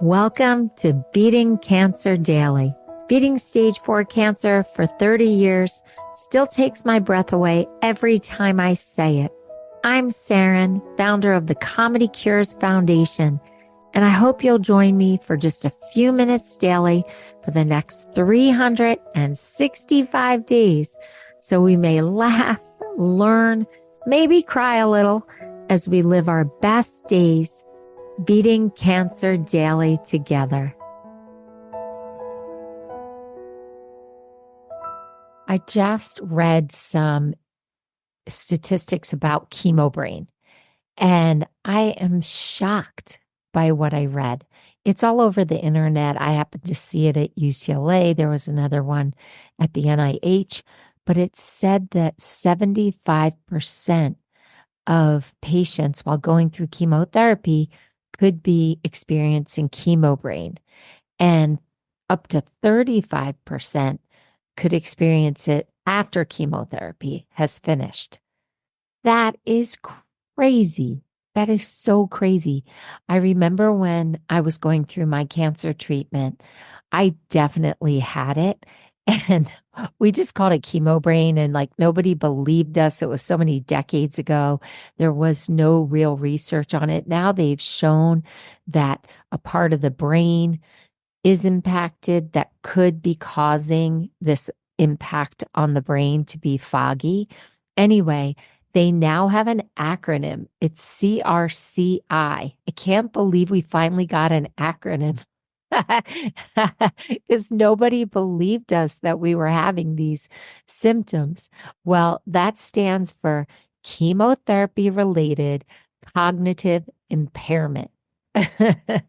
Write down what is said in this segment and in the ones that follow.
Welcome to Beating Cancer Daily. Beating stage 4 cancer for 30 years still takes my breath away every time I say it. I'm Saranne, founder of the Comedy Cures Foundation, and I hope you'll join me for just a few minutes daily for the next 365 days so we may laugh, learn, maybe cry a little as we live our best days beating cancer daily together. I just read some statistics about chemo-brain, and I am shocked by what I read. It's all over the internet. I happened to see it at UCLA. There was another one at the NIH, but it said that 75% of patients while going through chemotherapy could be experiencing chemo-brain, and up to 35% could experience it after chemotherapy has finished. That is crazy. That is so crazy. I remember when I was going through my cancer treatment, I definitely had it. And we just called it chemo-brain, and like nobody believed us. It was so many decades ago. There was no real research on it. Now they've shown that a part of the brain is impacted that could be causing this impact on the brain to be foggy. Anyway, they now have an acronym. It's CRCI. I can't believe we finally got an acronym. Because nobody believed us that we were having these symptoms. Well, that stands for chemotherapy-related cognitive impairment. I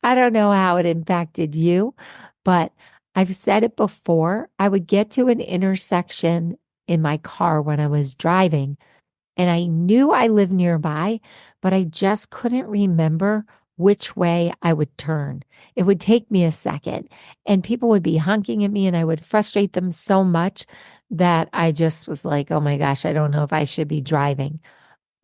don't know how it impacted you, but I've said it before. I would get to an intersection in my car when I was driving, and I knew I lived nearby, but I just couldn't remember which way I would turn. It would take me a second, and people would be honking at me, and I would frustrate them so much that I just was like, oh my gosh, I don't know if I should be driving.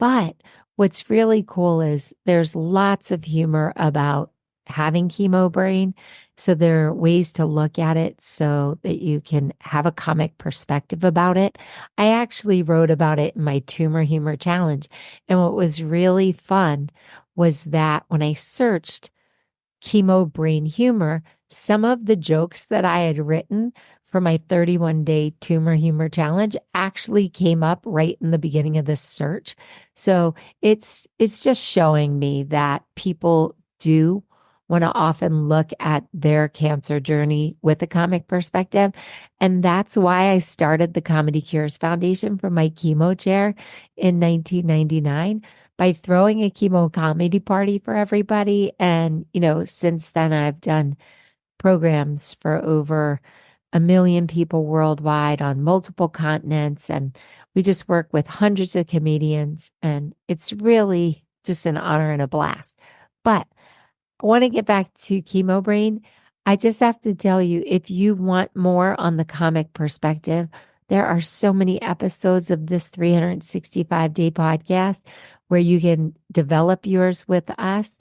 But what's really cool is there's lots of humor about having chemo-brain. So there are ways to look at it so that you can have a comic perspective about it. I actually wrote about it in my Tumor Humor Challenge. And what was really fun was that when I searched chemo-brain humor, some of the jokes that I had written for my 31-day Tumor Humor Challenge actually came up right in the beginning of this search. So it's just showing me that people do want to often look at their cancer journey with a comic perspective. And that's why I started the Comedy Cures Foundation from my chemo chair in 1999 by throwing a chemo comedy party for everybody. And, since then I've done programs for over 1 million people worldwide on multiple continents. And we just work with hundreds of comedians. And it's really just an honor and a blast. But I want to get back to chemo-brain. I just have to tell you, if you want more on the comic perspective, there are so many episodes of this 365-day podcast where you can develop yours with us,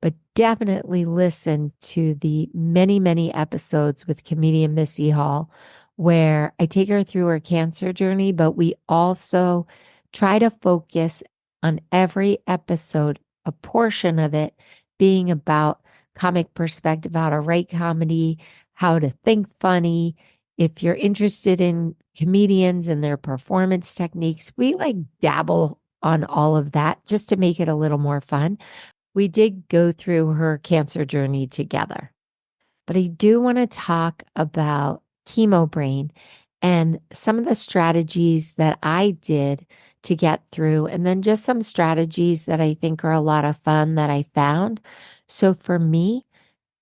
but definitely listen to the many, many episodes with comedian Missy Hall, where I take her through her cancer journey, but we also try to focus on every episode, a portion of it being about comic perspective, how to write comedy, how to think funny. If you're interested in comedians and their performance techniques, we dabble on all of that just to make it a little more fun. We did go through her cancer journey together. But I do want to talk about chemo-brain and some of the strategies that I did to get through, and then just some strategies that I think are a lot of fun that I found. So for me,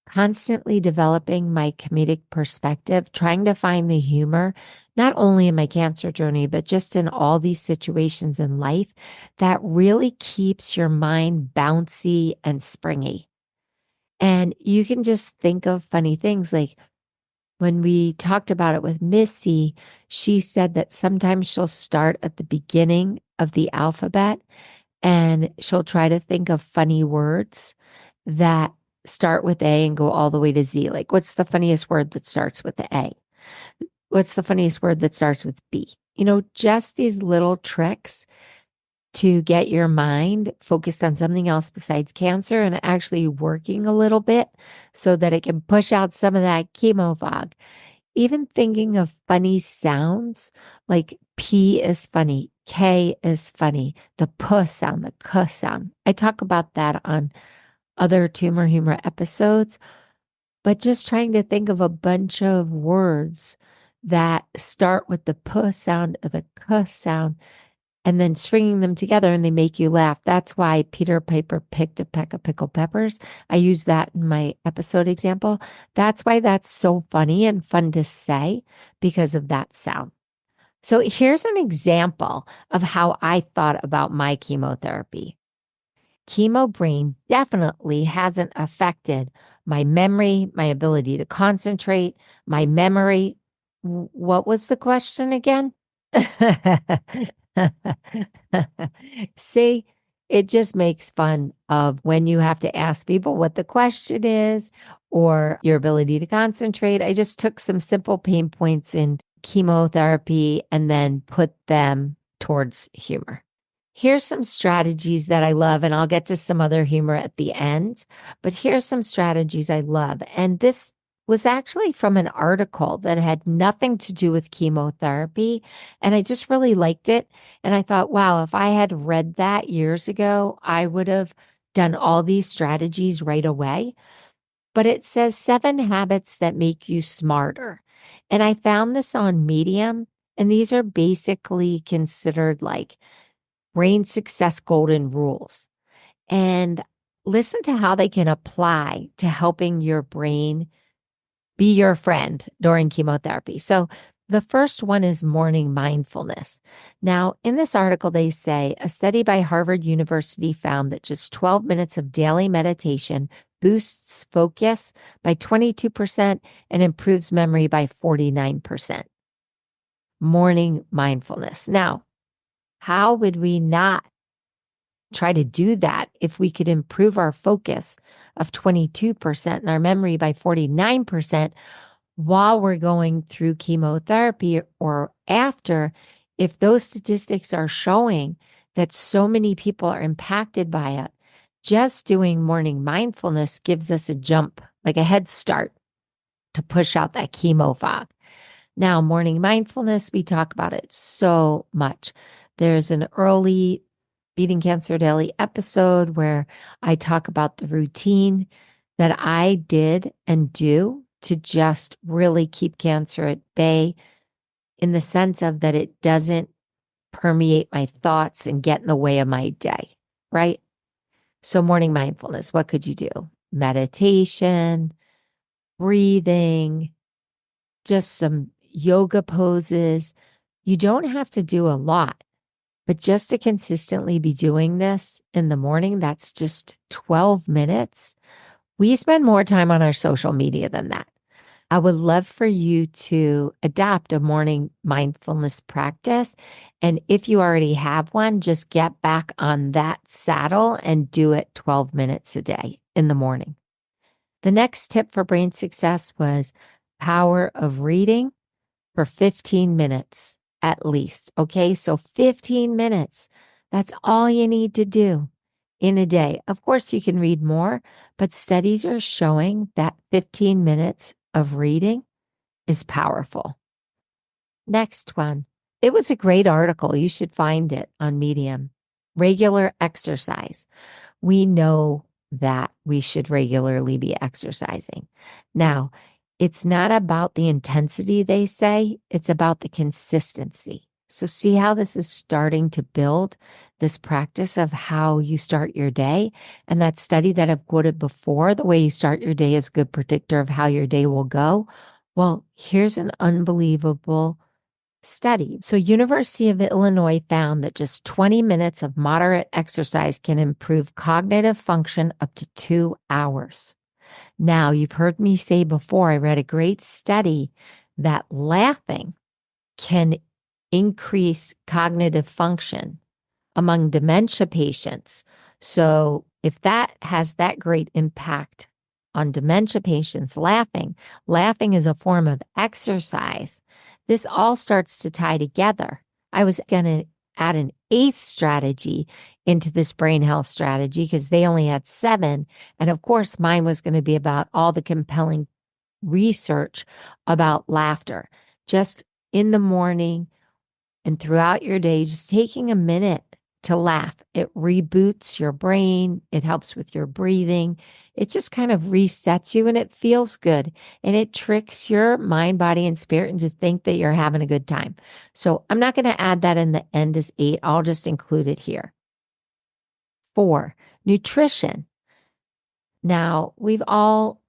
constantly developing my comedic perspective, trying to find the humor, not only in my cancer journey, but just in all these situations in life, that really keeps your mind bouncy and springy. And you can just think of funny things like when we talked about it with Missy, she said that sometimes she'll start at the beginning of the alphabet and she'll try to think of funny words that start with A and go all the way to Z. Like, what's the funniest word that starts with the A? What's the funniest word that starts with B? Just these little tricks to get your mind focused on something else besides cancer and actually working a little bit so that it can push out some of that chemo fog. Even thinking of funny sounds, like P is funny, K is funny, the P sound, the K sound. I talk about that on other tumor humor episodes, but just trying to think of a bunch of words that start with the P sound or the K sound and then stringing them together and they make you laugh. That's why Peter Piper picked a peck of pickled peppers. I use that in my episode example. That's why that's so funny and fun to say because of that sound. So here's an example of how I thought about my chemotherapy. Chemo-brain definitely hasn't affected my memory, my ability to concentrate, my memory. What was the question again? See, it just makes fun of when you have to ask people what the question is or your ability to concentrate. I just took some simple pain points in chemotherapy and then put them towards humor. Here's some strategies that I love, and I'll get to some other humor at the end, but here's some strategies I love. And this was actually from an article that had nothing to do with chemotherapy. And I just really liked it. And I thought, wow, if I had read that years ago, I would have done all these strategies right away. But it says 7 habits that make you smarter. And I found this on Medium. And these are basically considered like brain success golden rules. And listen to how they can apply to helping your brain be your friend during chemotherapy. So the first one is morning mindfulness. Now, in this article, they say a study by Harvard University found that just 12 minutes of daily meditation boosts focus by 22% and improves memory by 49%. Morning mindfulness. Now, how would we not try to do that if we could improve our focus of 22% and our memory by 49% while we're going through chemotherapy or after? If those statistics are showing that so many people are impacted by it, just doing morning mindfulness gives us a jump, like a head start to push out that chemo fog. Now, morning mindfulness, we talk about it so much. There's an early Beating Cancer Daily episode where I talk about the routine that I did and do to just really keep cancer at bay, in the sense of that it doesn't permeate my thoughts and get in the way of my day, right? So morning mindfulness, what could you do? Meditation, breathing, just some yoga poses. You don't have to do a lot. But just to consistently be doing this in the morning, that's just 12 minutes. We spend more time on our social media than that. I would love for you to adopt a morning mindfulness practice. And if you already have one, just get back on that saddle and do it 12 minutes a day in the morning. The next tip for brain success was power of reading for 15 minutes. At least. Okay. So 15 minutes. That's all you need to do in a day. Of course, you can read more, but studies are showing that 15 minutes of reading is powerful. Next one. It was a great article. You should find it on Medium. Regular exercise. We know that we should regularly be exercising. Now, it's not about the intensity, they say. It's about the consistency. So see how this is starting to build this practice of how you start your day. And that study that I've quoted before, the way you start your day is a good predictor of how your day will go. Well, here's an unbelievable study. So University of Illinois found that just 20 minutes of moderate exercise can improve cognitive function up to 2 hours. Now, you've heard me say before, I read a great study that laughing can increase cognitive function among dementia patients. So if that has that great impact on dementia patients, laughing. Laughing is a form of exercise. This all starts to tie together. I was going to add an eighth strategy into this brain health strategy because they only had 7. And of course, mine was going to be about all the compelling research about laughter. Just in the morning and throughout your day, just taking a minute to laugh. It reboots your brain. It helps with your breathing. It just kind of resets you and it feels good. And it tricks your mind, body, and spirit into think that you're having a good time. So I'm not going to add that in the end as 8. I'll just include it here. 4, nutrition. Now, we've all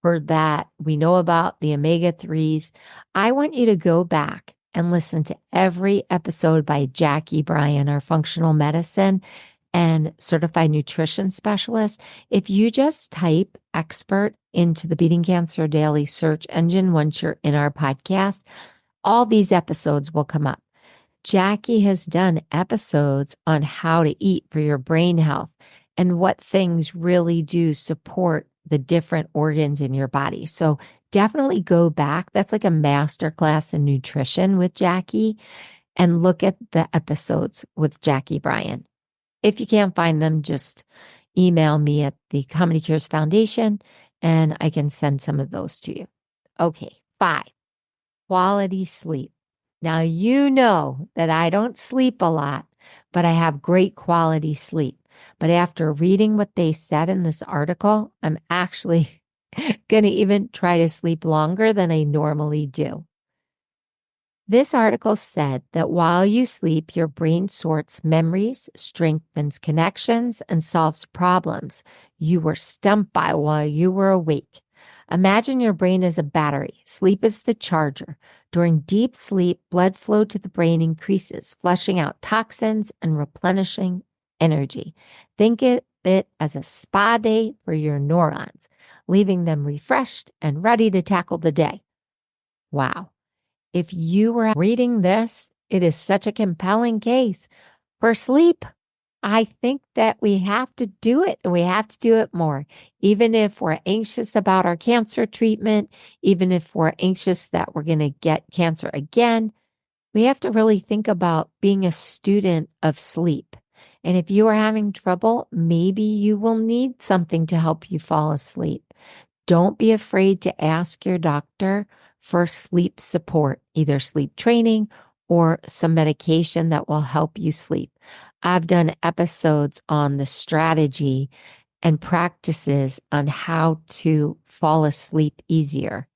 heard that. We know about the omega-3s. I want you to go back and listen to every episode by Jackie Bryan, our functional medicine and certified nutrition specialist. If you just type expert into the Beating Cancer Daily search engine once you're in our podcast, all these episodes will come up. Jackie has done episodes on how to eat for your brain health and what things really do support the different organs in your body. So definitely go back. That's like a masterclass in nutrition with Jackie, and look at the episodes with Jackie Bryan. If you can't find them, just email me at the Comedy Cures Foundation and I can send some of those to you. Okay, 5, quality sleep. Now, you know that I don't sleep a lot, but I have great quality sleep. But after reading what they said in this article, I'm actually going to even try to sleep longer than I normally do. This article said that while you sleep, your brain sorts memories, strengthens connections, and solves problems you were stumped by while you were awake. Imagine your brain as a battery. Sleep is the charger. During deep sleep, blood flow to the brain increases, flushing out toxins and replenishing energy. Think of it as a spa day for your neurons, leaving them refreshed and ready to tackle the day. Wow. If you were reading this, it is such a compelling case for sleep. I think that we have to do it, and we have to do it more. Even if we're anxious about our cancer treatment, even if we're anxious that we're going to get cancer again, we have to really think about being a student of sleep. And if you are having trouble, maybe you will need something to help you fall asleep. Don't be afraid to ask your doctor for sleep support, either sleep training or some medication that will help you sleep. I've done episodes on the strategy and practices on how to fall asleep easier.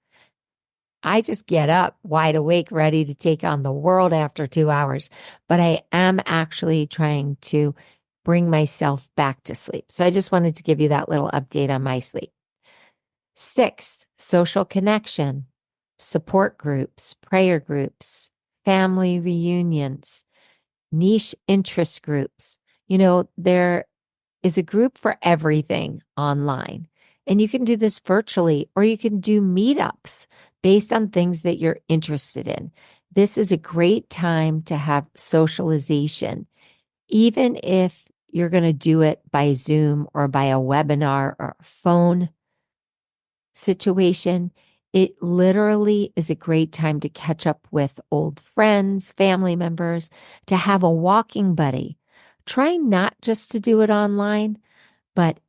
I just get up wide awake, ready to take on the world after 2 hours, but I am actually trying to bring myself back to sleep. So I just wanted to give you that little update on my sleep. 6, social connection, support groups, prayer groups, family reunions, niche interest groups. You know, there is a group for everything online. And you can do this virtually, or you can do meetups based on things that you're interested in. This is a great time to have socialization, even if you're going to do it by Zoom or by a webinar or a phone situation. It literally is a great time to catch up with old friends, family members, to have a walking buddy. Try not just to do it online, but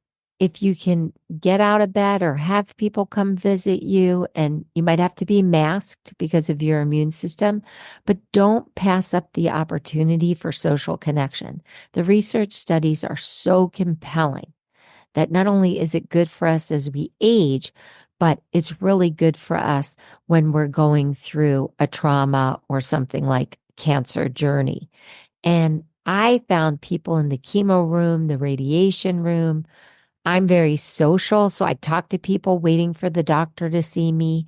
if you can get out of bed or have people come visit you, and you might have to be masked because of your immune system, but don't pass up the opportunity for social connection. The research studies are so compelling that not only is it good for us as we age, but it's really good for us when we're going through a trauma or something like cancer journey. And I found people in the chemo room, the radiation room. I'm very social, so I talk to people waiting for the doctor to see me.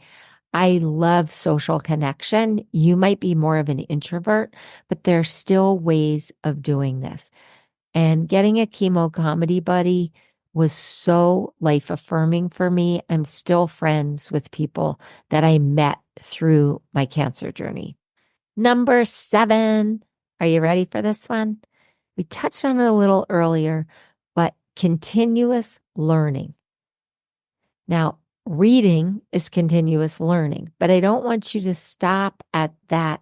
I love social connection. You might be more of an introvert, but there's still ways of doing this. And getting a chemo comedy buddy was so life affirming for me. I'm still friends with people that I met through my cancer journey. Number 7. Are you ready for this one? We touched on it a little earlier, but continuous learning. Now, reading is continuous learning, but I don't want you to stop at that,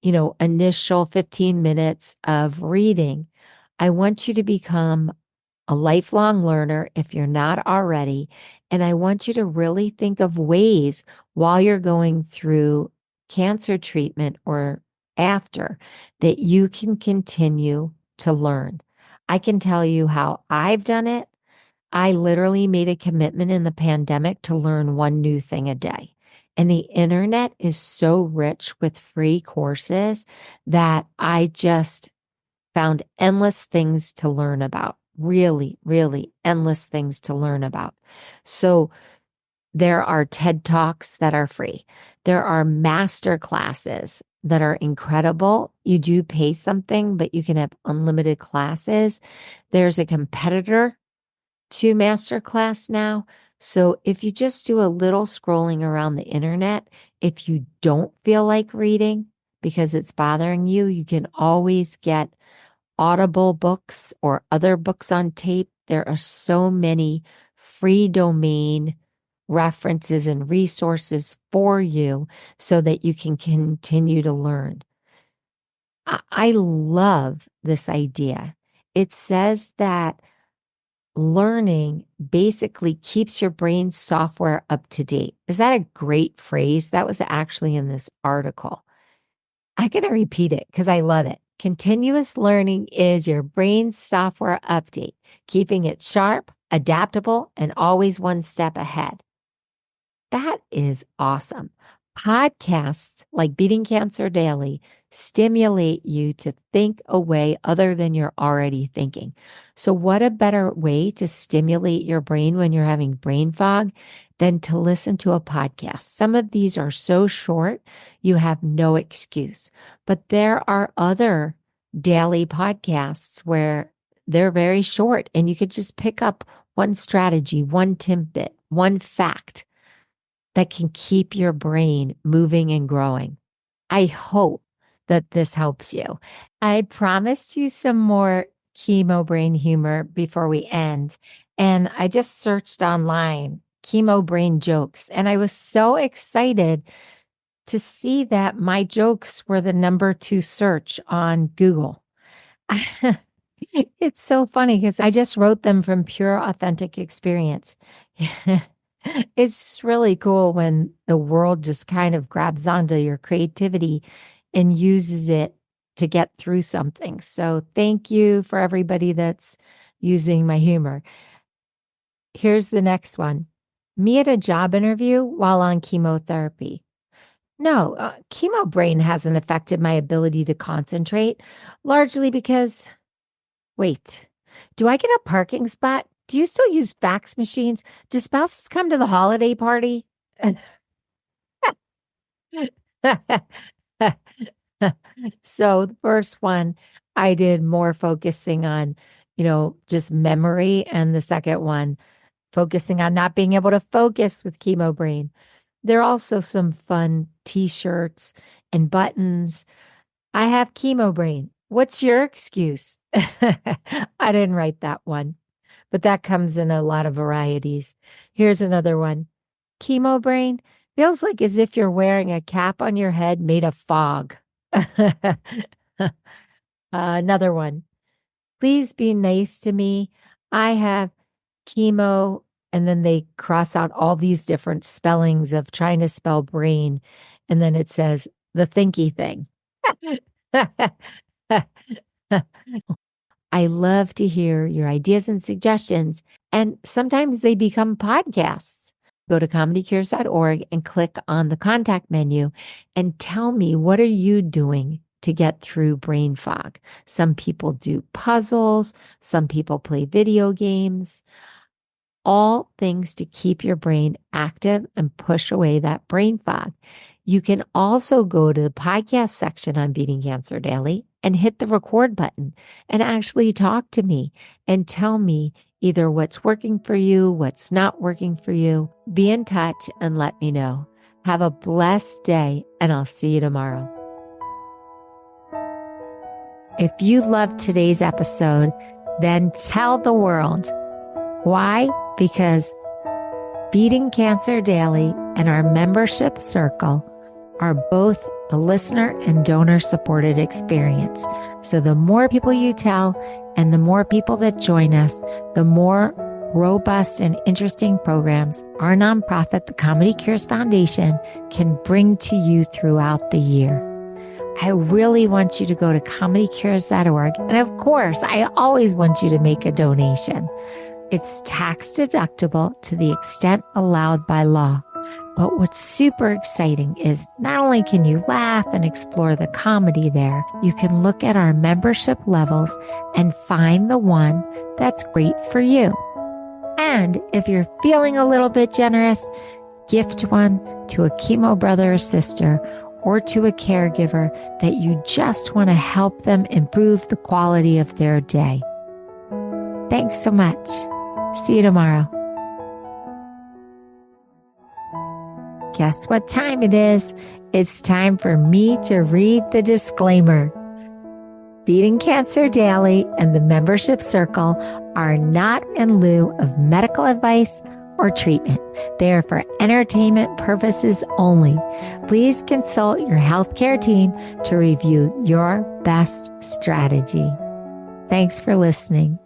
initial 15 minutes of reading. I want you to become a lifelong learner if you're not already. And I want you to really think of ways while you're going through cancer treatment or after that you can continue to learn. I can tell you how I've done it. I literally made a commitment in the pandemic to learn one new thing a day. And the internet is so rich with free courses that I just found endless things to learn about. Really, really endless things to learn about. So there are TED Talks that are free. There are master classes that are incredible. You do pay something, but you can have unlimited classes. There's a competitor to masterclass now. So if you just do a little scrolling around the internet, if you don't feel like reading because it's bothering you, you can always get Audible books or other books on tape. There are so many free domain references and resources for you so that you can continue to learn. I love this idea. It says that learning basically keeps your brain software up to date. Is that a great phrase? That was actually in this article. I'm going to repeat it because I love it. Continuous learning is your brain's software update, keeping it sharp, adaptable, and always one step ahead. That is awesome. Podcasts like Beating Cancer Daily stimulate you to think a way other than you're already thinking. So what a better way to stimulate your brain when you're having brain fog than to listen to a podcast? Some of these are so short, you have no excuse. But there are other daily podcasts where they're very short and you could just pick up one strategy, one tidbit, one fact that can keep your brain moving and growing. I hope that this helps you. I promised you some more chemo-brain humor before we end, and I just searched online chemo-brain jokes, and I was so excited to see that my jokes were the number 2 search on Google. It's so funny because I just wrote them from pure authentic experience. It's really cool when the world just kind of grabs onto your creativity and uses it to get through something. So thank you for everybody that's using my humor. Here's the next one. Me at a job interview while on chemotherapy. No, chemo brain hasn't affected my ability to concentrate, largely because, wait, do I get a parking spot? Do you still use fax machines? Do spouses come to the holiday party? So the first one, I did more focusing on, just memory. And the second one, focusing on not being able to focus with chemo brain. There are also some fun t-shirts and buttons. I have chemo brain. What's your excuse? I didn't write that one, but that comes in a lot of varieties. Here's another one. Chemo brain feels like as if you're wearing a cap on your head made of fog. Another one. Please be nice to me. I have chemo, and then they cross out all these different spellings of trying to spell brain. And then it says the thinky thing. I love to hear your ideas and suggestions, and sometimes they become podcasts. Go to comedycures.org and click on the contact menu and tell me, what are you doing to get through brain fog? Some people do puzzles, some people play video games, all things to keep your brain active and push away that brain fog. You can also go to the podcast section on Beating Cancer Daily and hit the record button and actually talk to me and tell me either what's working for you, what's not working for you. Be in touch and let me know. Have a blessed day, and I'll see you tomorrow. If you loved today's episode, then tell the world. Why? Because Beating Cancer Daily and our membership circle are both a listener and donor supported experience. So the more people you tell and the more people that join us, the more robust and interesting programs our nonprofit, the Comedy Cures Foundation, can bring to you throughout the year. I really want you to go to comedycures.org. And of course, I always want you to make a donation. It's tax deductible to the extent allowed by law. But what's super exciting is not only can you laugh and explore the comedy there, you can look at our membership levels and find the one that's great for you. And if you're feeling a little bit generous, gift one to a chemo brother or sister or to a caregiver that you just want to help them improve the quality of their day. Thanks so much. See you tomorrow. Guess what time it is? It's time for me to read the disclaimer. Beating Cancer Daily and the membership circle are not in lieu of medical advice or treatment. They are for entertainment purposes only. Please consult your healthcare team to review your best strategy. Thanks for listening.